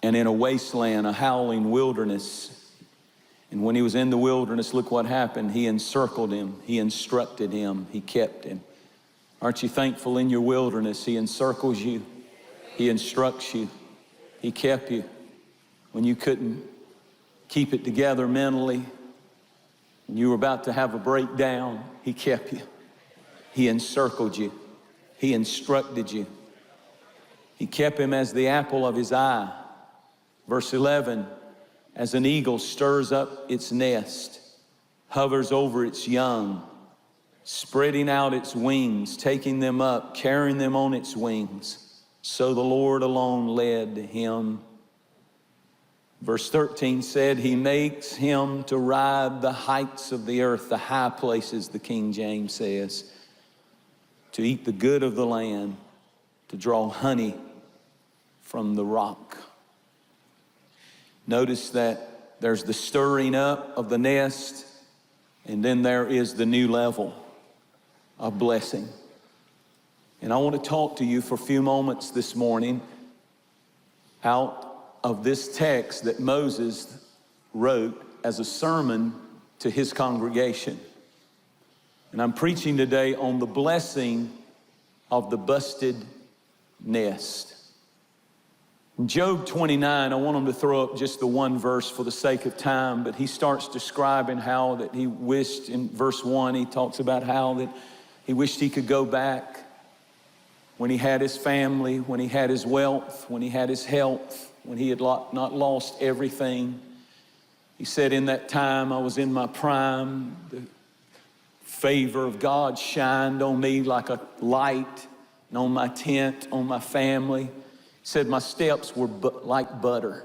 and in a wasteland, a howling wilderness. And when he was in the wilderness, look what happened. He encircled him. He instructed him. He kept him. Aren't you thankful in your wilderness? He encircles you. He instructs you. He kept you when you couldn't keep it together mentally. When you were about to have a breakdown, he kept you. He encircled you. He instructed you. He kept him as the apple of his eye. Verse 11, as an eagle stirs up its nest, hovers over its young, spreading out its wings, taking them up, carrying them on its wings, so the Lord alone led him. Verse 13 said, he makes him to ride the heights of the earth, the high places, the King James says, to eat the good of the land, to draw honey from the rock. Notice that there's the stirring up of the nest, and then there is the new level of blessing. And I want to talk to you for a few moments this morning out of this text that Moses wrote as a sermon to his congregation. And I'm preaching today on the blessing of the busted nest. In Job 29, I want him to throw up just the one verse for the sake of time, but he starts describing how that he wished, in verse 1, he talks about how that he wished he could go back when he had his family, when he had his wealth, when he had his health, when he had not lost everything. He said, in that time I was in my prime. The favor of God shined on me like a light, and on my tent, on my family. He said, my steps were like butter.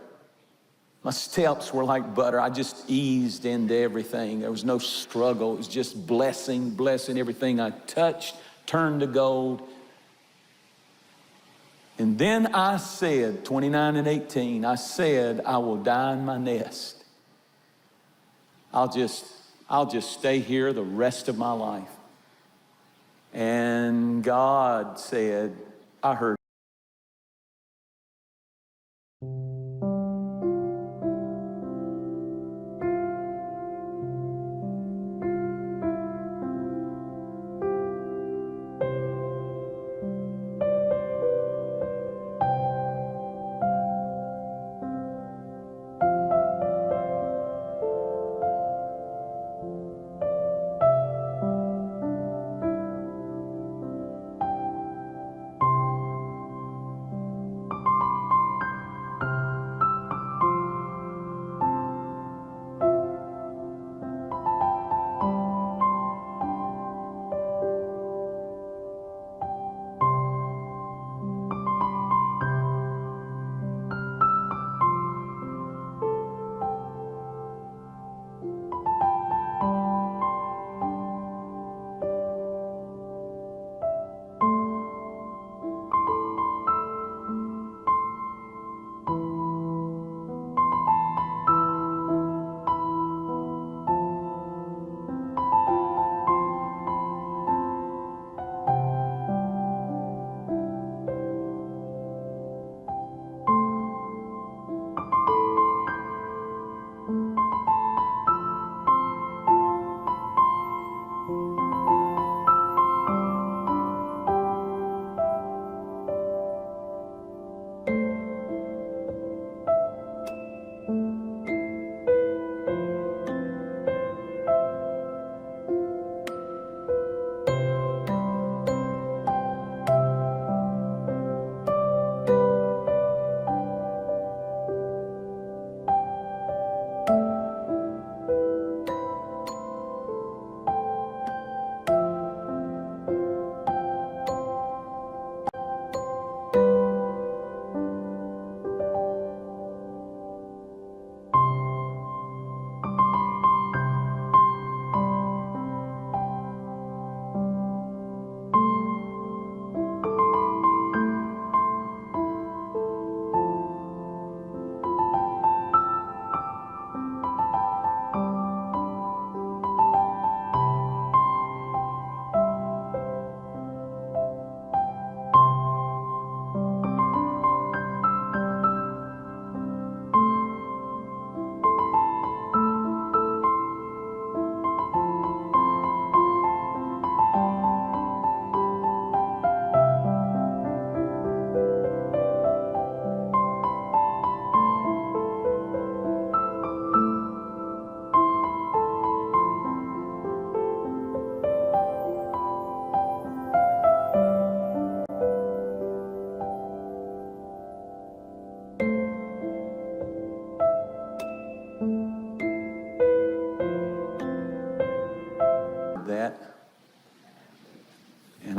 My steps were like butter. I just eased into everything. There was no struggle. It was just blessing. Everything I touched turned to gold. And then I said, 29 and 18, I said, I will die in my nest. I'll just stay here the rest of my life. And God said, I heard.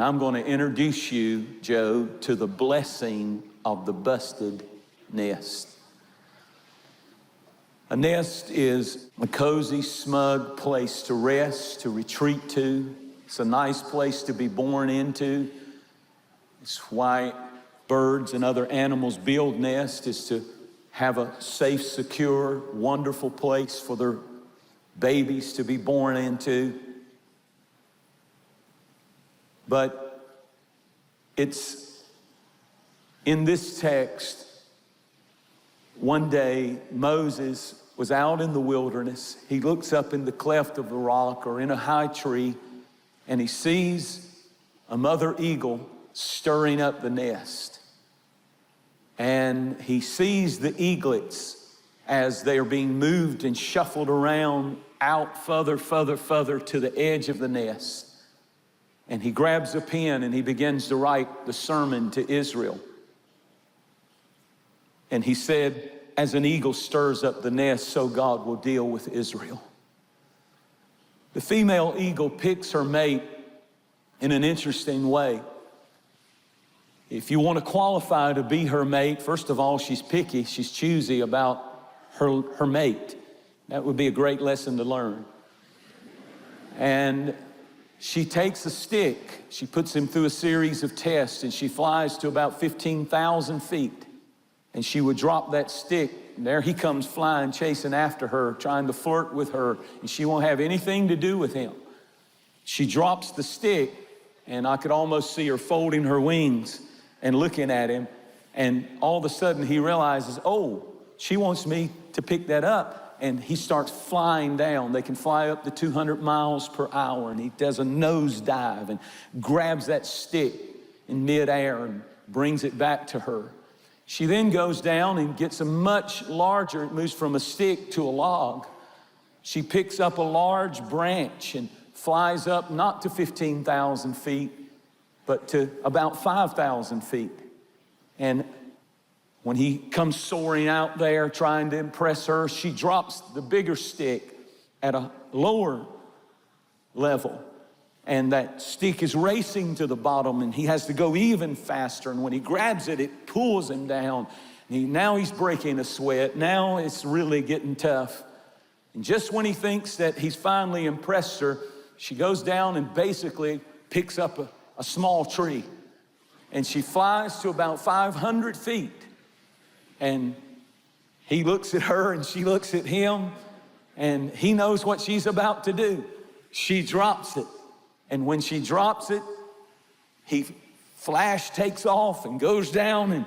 And I'm going to introduce you, Joe, to the blessing of the busted nest. A nest is a cozy, smug place to rest, to retreat to. It's a nice place to be born into. It's why birds and other animals build nests, is to have a safe, secure, wonderful place for their babies to be born into. But it's in this text, one day Moses was out in the wilderness. He looks up in the cleft of the rock or in a high tree, and he sees a mother eagle stirring up the nest. And he sees the eaglets as they are being moved and shuffled around out further to the edge of the nest. And he grabs a pen and he begins to write the sermon to Israel. And he said, as an eagle stirs up the nest, so God will deal with Israel. The female eagle picks her mate in an interesting way. If you want to qualify to be her mate, first of all, she's picky, she's choosy about her mate. That would be a great lesson to learn. And she takes a stick, she puts him through a series of tests, and she flies to about 15,000 feet. And she would drop that stick, and there he comes flying, chasing after her, trying to flirt with her, and she won't have anything to do with him. She drops the stick, and I could almost see her folding her wings and looking at him, and all of a sudden he realizes, oh, she wants me to pick that up. And he starts flying down. They can fly up to 200 miles per hour, and he does a nosedive and grabs that stick in midair and brings it back to her. She then goes down and gets a much larger, it moves from a stick to a log. She picks up a large branch and flies up not to 15,000 feet, but to about 5,000 feet. And when he comes soaring out there trying to impress her, she drops the bigger stick at a lower level. And that stick is racing to the bottom, and he has to go even faster. And when he grabs it, it pulls him down. Now he's breaking a sweat. Now it's really getting tough. And just when he thinks that he's finally impressed her, she goes down and basically picks up a small tree. And she flies to about 500 feet. And he looks at her and she looks at him, and he knows what she's about to do. She drops it. And when she drops it, Flash takes off and goes down and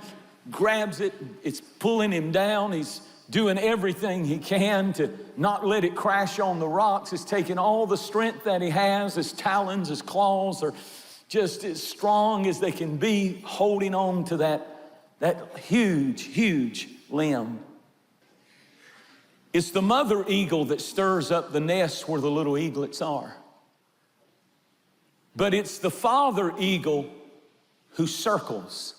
grabs it. It's pulling him down. He's doing everything he can to not let it crash on the rocks. He's taking all the strength that he has. His talons, his claws are just as strong as they can be, holding on to that huge limb. It's the mother eagle that stirs up the nest where the little eaglets are. But it's the father eagle who circles.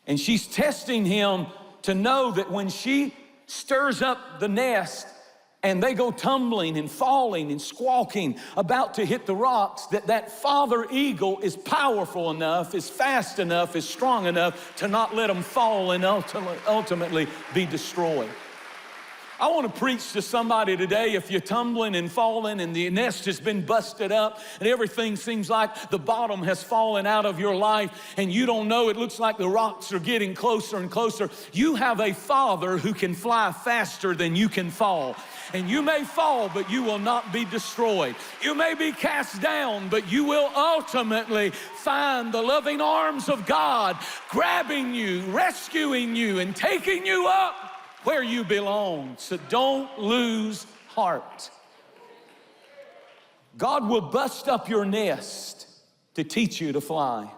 And she's testing him to know that when she stirs up the nest and they go tumbling and falling and squawking, about to hit the rocks, that father eagle is powerful enough, is fast enough, is strong enough to not let them fall and ultimately be destroyed. I want to preach to somebody today. If you're tumbling and falling and the nest has been busted up and everything seems like the bottom has fallen out of your life and you don't know, it looks like the rocks are getting closer and closer. You have a father who can fly faster than you can fall. And you may fall, but you will not be destroyed. You may be cast down, but you will ultimately find the loving arms of God grabbing you, rescuing you, and taking you up where you belong. So don't lose heart. God will bust up your nest to teach you to fly.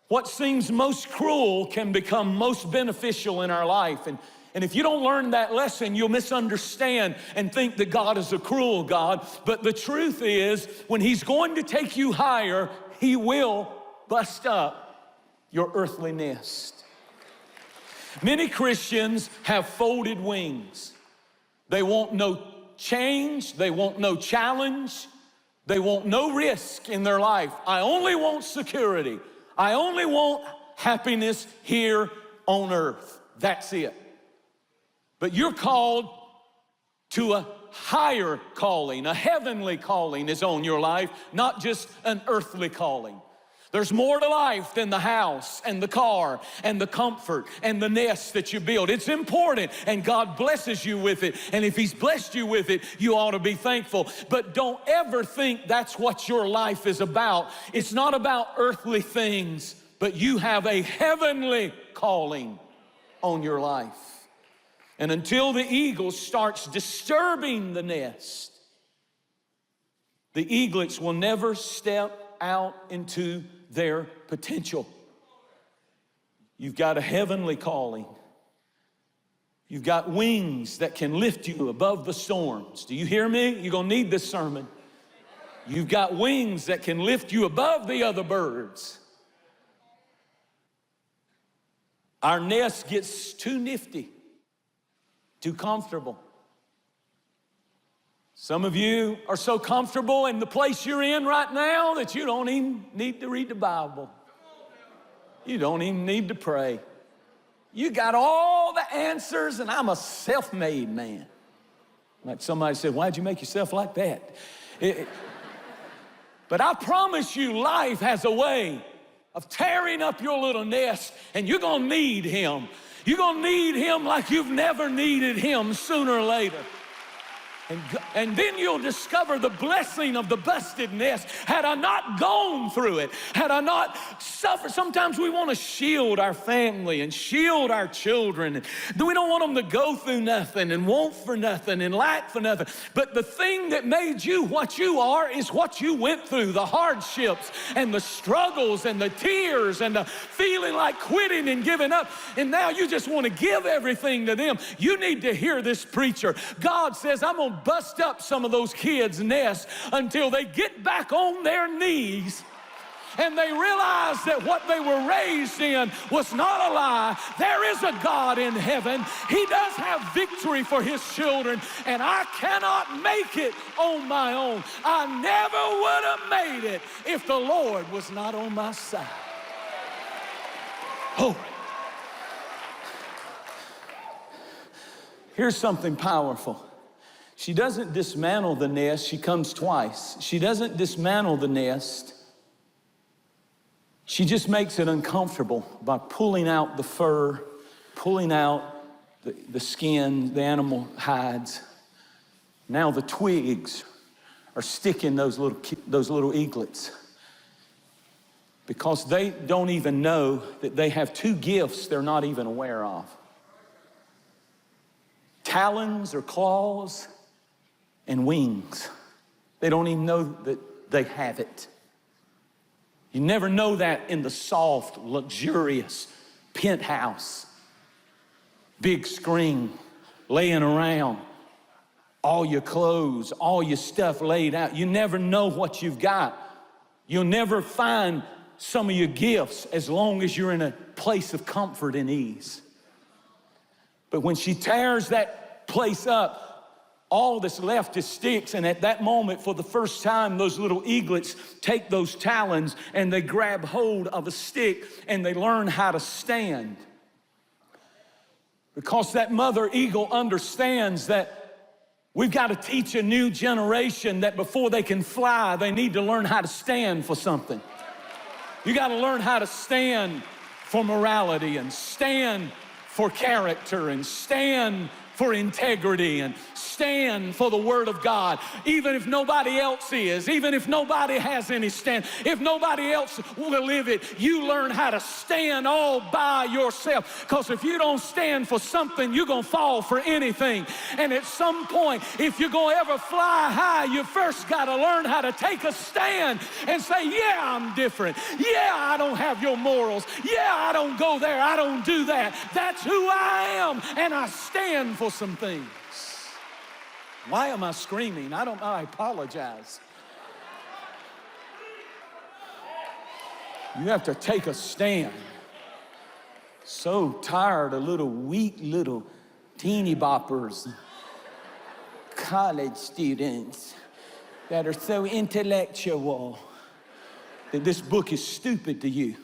What seems most cruel can become most beneficial in our life. And if you don't learn that lesson, you'll misunderstand and think that God is a cruel God. But the truth is, when He's going to take you higher, He will bust up your earthly nest. Many Christians have folded wings. They want no change. They want no challenge. They want no risk in their life. I only want security. I only want happiness here on earth. That's it. But you're called to a higher calling. A heavenly calling is on your life, not just an earthly calling. There's more to life than the house and the car and the comfort and the nest that you build. It's important, and God blesses you with it. And if He's blessed you with it, you ought to be thankful. But don't ever think that's what your life is about. It's not about earthly things, but you have a heavenly calling on your life. And until the eagle starts disturbing the nest, the eaglets will never step out into their potential. You've got a heavenly calling. You've got wings that can lift you above the storms. Do you hear me? You're going to need this sermon. You've got wings that can lift you above the other birds. Our nest gets too nifty, too comfortable. Some of you are so comfortable in the place you're in right now that you don't even need to read the Bible. You don't even need to pray. You got all the answers, and I'm a self-made man. Like somebody said, why'd you make yourself like that? But I promise you, life has a way of tearing up your little nest, and you're gonna need Him. You're gonna need Him like you've never needed Him sooner or later. And then you'll discover the blessing of the busted nest. Had I not gone through it, had I not suffered. Sometimes we want to shield our family and shield our children. We don't want them to go through nothing and want for nothing and lack for nothing. But the thing that made you what you are is what you went through, the hardships and the struggles and the tears and the feeling like quitting and giving up. And now you just want to give everything to them. You need to hear this preacher. God says, I'm going to bust up some of those kids' nests until they get back on their knees and they realize that what they were raised in was not a lie. There is a God in heaven. He does have victory for His children, and I cannot make it on my own. I never would have made it if the Lord was not on my side. Oh, here's something powerful. She doesn't dismantle the nest. She comes twice. She doesn't dismantle the nest. She just makes it uncomfortable by pulling out the fur, pulling out the skin, the animal hides. Now the twigs are sticking those little eaglets because they don't even know that they have two gifts they're not even aware of. Talons or claws and wings. They don't even know that they have it. You never know that in the soft, luxurious penthouse, big screen, laying around, all your clothes, all your stuff laid out. You never know what you've got. You'll never find some of your gifts as long as you're in a place of comfort and ease. But when she tears that place up, all that's left is sticks, and at that moment, for the first time, those little eaglets take those talons and they grab hold of a stick and they learn how to stand. Because that mother eagle understands that we've got to teach a new generation that before they can fly, they need to learn how to stand for something. You got to learn how to stand for morality and stand for character and stand for integrity and stand for the Word of God, even if nobody else is, even if nobody has any stand, if nobody else will live it, you learn how to stand all by yourself. Because if you don't stand for something, you're going to fall for anything. And at some point, if you're going to ever fly high, you first got to learn how to take a stand and say, yeah, I'm different. Yeah, I don't have your morals. Yeah, I don't go there. I don't do that. That's who I am, and I stand for some things. Why am I screaming? I don't know. I apologize. You have to take a stand. So tired of little weak little teeny boppers, college students that are so intellectual that this book is stupid to you.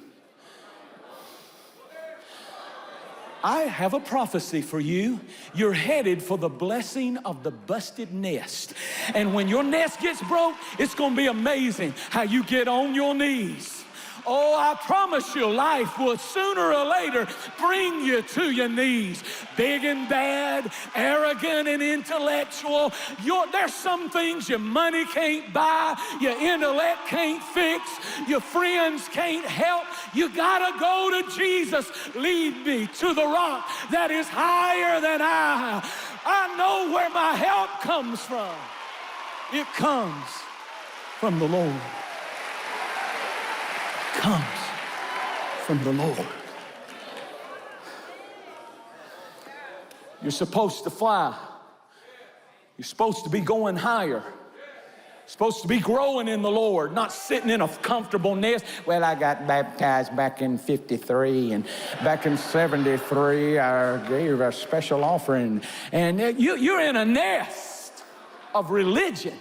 I have a prophecy for you. You're headed for the blessing of the busted nest. And when your nest gets broke, it's gonna be amazing how you get on your knees. Oh, I promise you, life will sooner or later bring you to your knees. Big and bad, arrogant and intellectual. There's some things your money can't buy, your intellect can't fix, your friends can't help. You gotta go to Jesus. Lead me to the rock that is higher than I. I know where my help comes from. It comes from the Lord. Comes from the Lord. You're supposed to fly. You're supposed to be going higher. You're supposed to be growing in the Lord, not sitting in a comfortable nest. Well, I got baptized back in 53, and back in 73, I gave a special offering. And you're in a nest of religion.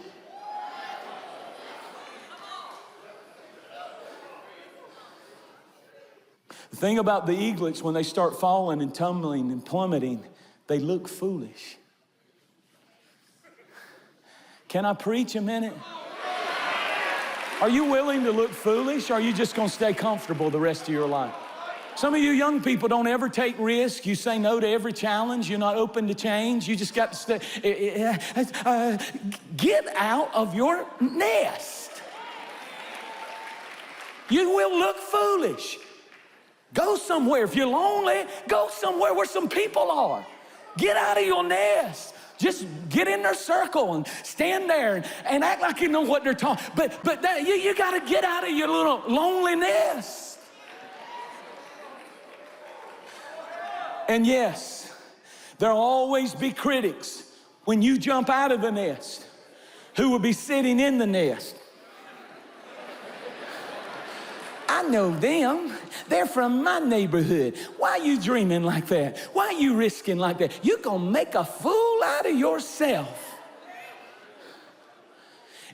The thing about the eaglets, when they start falling and tumbling and plummeting, they look foolish. Can I preach a minute? Are you willing to look foolish, or are you just going to stay comfortable the rest of your life? Some of you young people don't ever take risks. You say no to every challenge. You're not open to change. You just got to stay. Get out of your nest. You will look foolish. Go somewhere. If you're lonely, go somewhere where some people are. Get out of your nest. Just get in their circle and stand there and act like you know what they're talking. But you got to get out of your little loneliness. And yes, there'll always be critics when you jump out of the nest who will be sitting in the nest. I know them. They're from my neighborhood. Why are you dreaming like that? Why are you risking like that? You're going to make a fool out of yourself.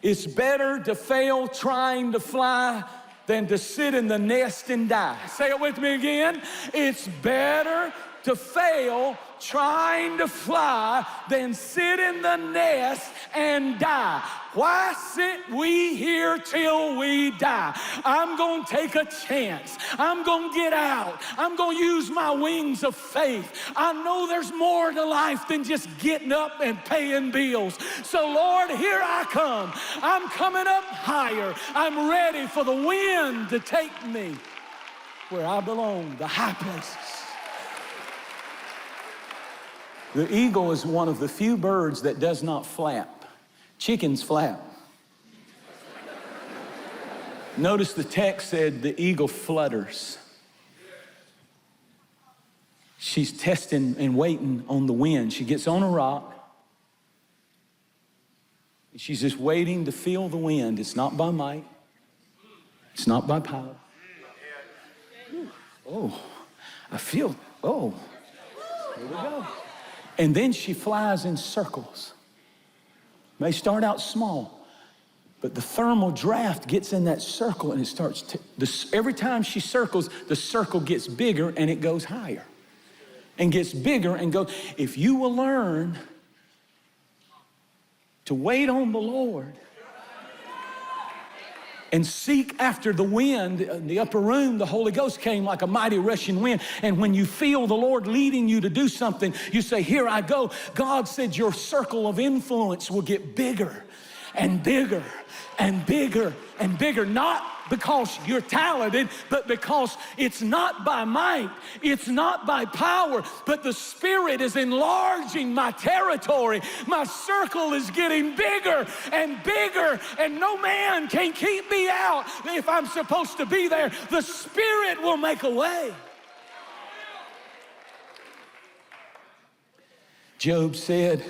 It's better to fail trying to fly than to sit in the nest and die. Say it with me again. It's better to fail trying to fly than sit in the nest and die. Why sit we here till we die? I'm going to take a chance. I'm going to get out. I'm going to use my wings of faith. I know there's more to life than just getting up and paying bills. So Lord, here I come. I'm coming up higher. I'm ready for the wind to take me where I belong, the high places. The eagle is one of the few birds that does not flap. Chickens flap. Notice the text said the eagle flutters. She's testing and waiting on the wind. She gets on a rock. She's just waiting to feel the wind. It's not by might. It's not by power. Oh, I feel, here we go. And then she flies in circles. May start out small, but the thermal draft gets in that circle and it starts every time she circles, the circle gets bigger and it goes higher and gets bigger and goes. If you will learn to wait on the Lord and seek after the wind, in the upper room, the Holy Ghost came like a mighty rushing wind. And when you feel the Lord leading you to do something, you say, here I go. God said your circle of influence will get bigger and bigger and bigger and bigger. Not because you're talented, but because it's not by might, it's not by power, but the Spirit is enlarging my territory. My circle is getting bigger, and no man can keep me out. If I'm supposed to be there, the Spirit will make a way. Job said,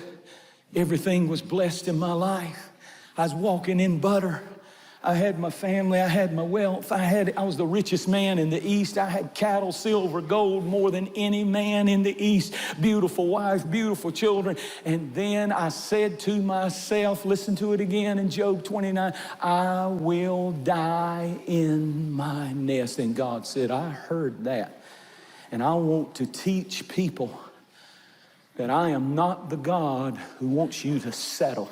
everything was blessed in my life. I was walking in butter. I had my family, I had my wealth, I was the richest man in the East. I had cattle, silver, gold, more than any man in the East. Beautiful wife, beautiful children. And then I said to myself, listen to it again in Job 29, I will die in my nest. And God said, I heard that. And I want to teach people that I am not the God who wants you to settle.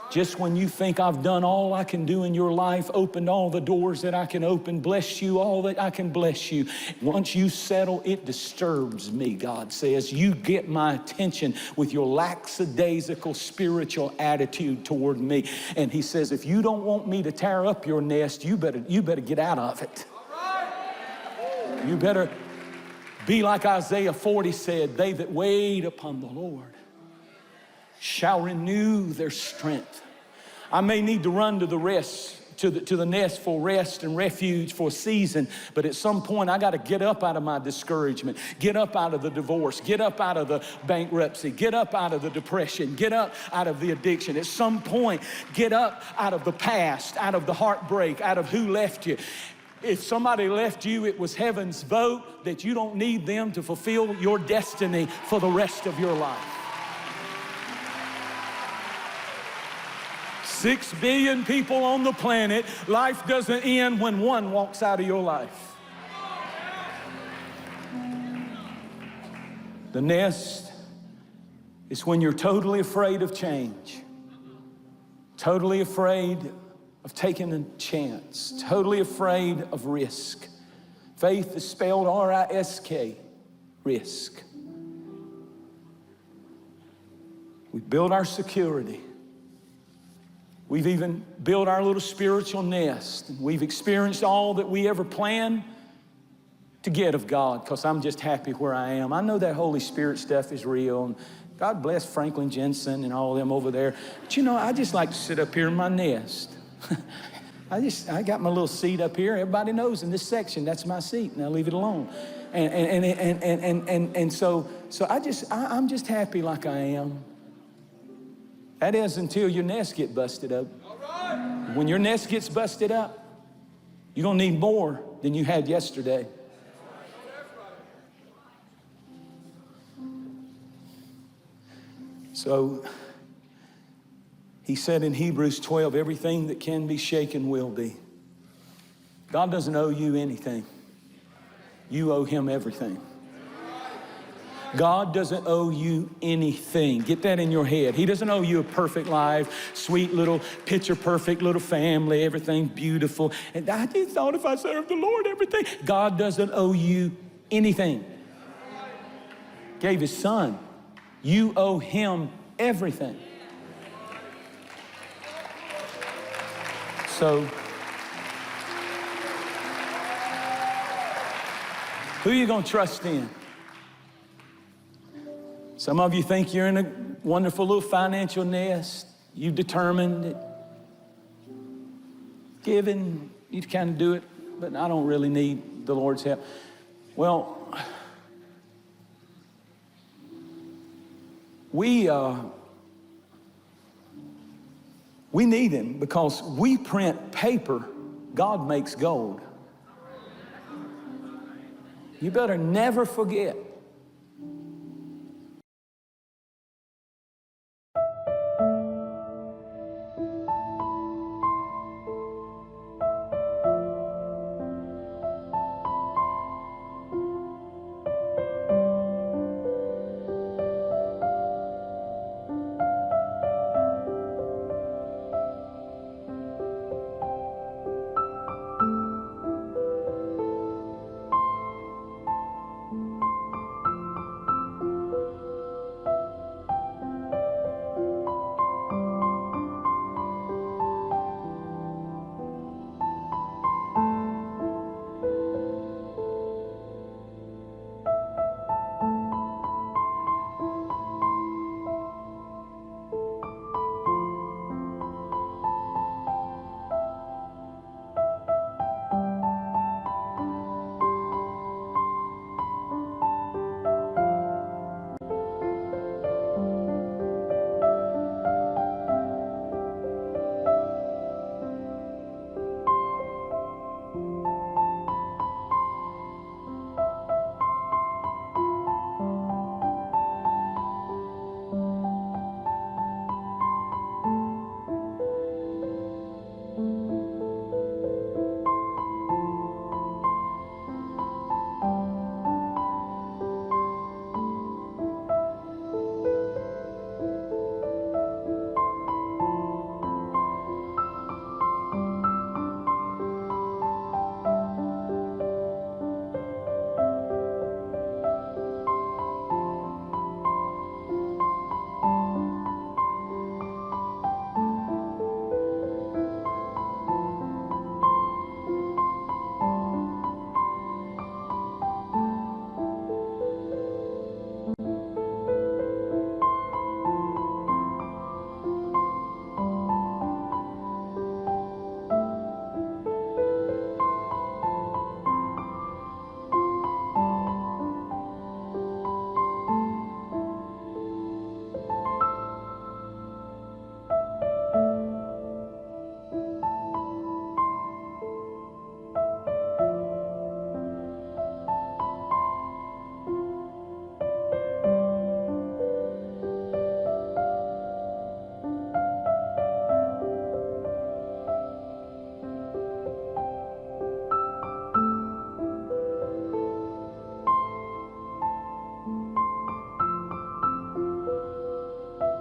Just when you think I've done all I can do in your life, opened all the doors that I can open, blessed you all that I can bless you, once you settle, it disturbs me, God says. You get my attention with your lackadaisical spiritual attitude toward me. And he says, if you don't want me to tear up your nest, you better get out of it. You better be like Isaiah 40 said, they that wait upon the Lord shall renew their strength. I may need to run to the nest for rest and refuge for a season, but at some point I got to get up out of my discouragement, get up out of the divorce, get up out of the bankruptcy, get up out of the depression, get up out of the addiction. At some point, get up out of the past, out of the heartbreak, out of who left you. If somebody left you, it was heaven's vote that you don't need them to fulfill your destiny for the rest of your life. 6 billion people on the planet. Life doesn't end when one walks out of your life. The nest is when you're totally afraid of change, totally afraid of taking a chance, totally afraid of risk. Faith is spelled R-I-S-K, risk. We build our security. We've even built our little spiritual nest. We've experienced all that we ever planned to get of God, because I'm just happy where I am. I know that Holy Spirit stuff is real, and God bless Franklin Jensen and all of them over there. But you know, I just like to sit up here in my nest. I got my little seat up here. Everybody knows in this section, that's my seat, and I leave it alone. And so I'm just happy like I am. That is until your nest gets busted up. When your nest gets busted up, you're gonna need more than you had yesterday. So he said in Hebrews 12, everything that can be shaken will be. God doesn't owe you anything. You owe him everything. God doesn't owe you anything. Get that in your head. He doesn't owe you a perfect life, sweet little picture perfect little family, everything beautiful. And I just thought if I served the Lord, everything. God doesn't owe you anything. Gave his son. You owe him everything. So, who are you going to trust in? Some of you think you're in a wonderful little financial nest. You've determined that giving, you kind of do it, but I don't really need the Lord's help. Well, we need him because we print paper, God makes gold. You better never forget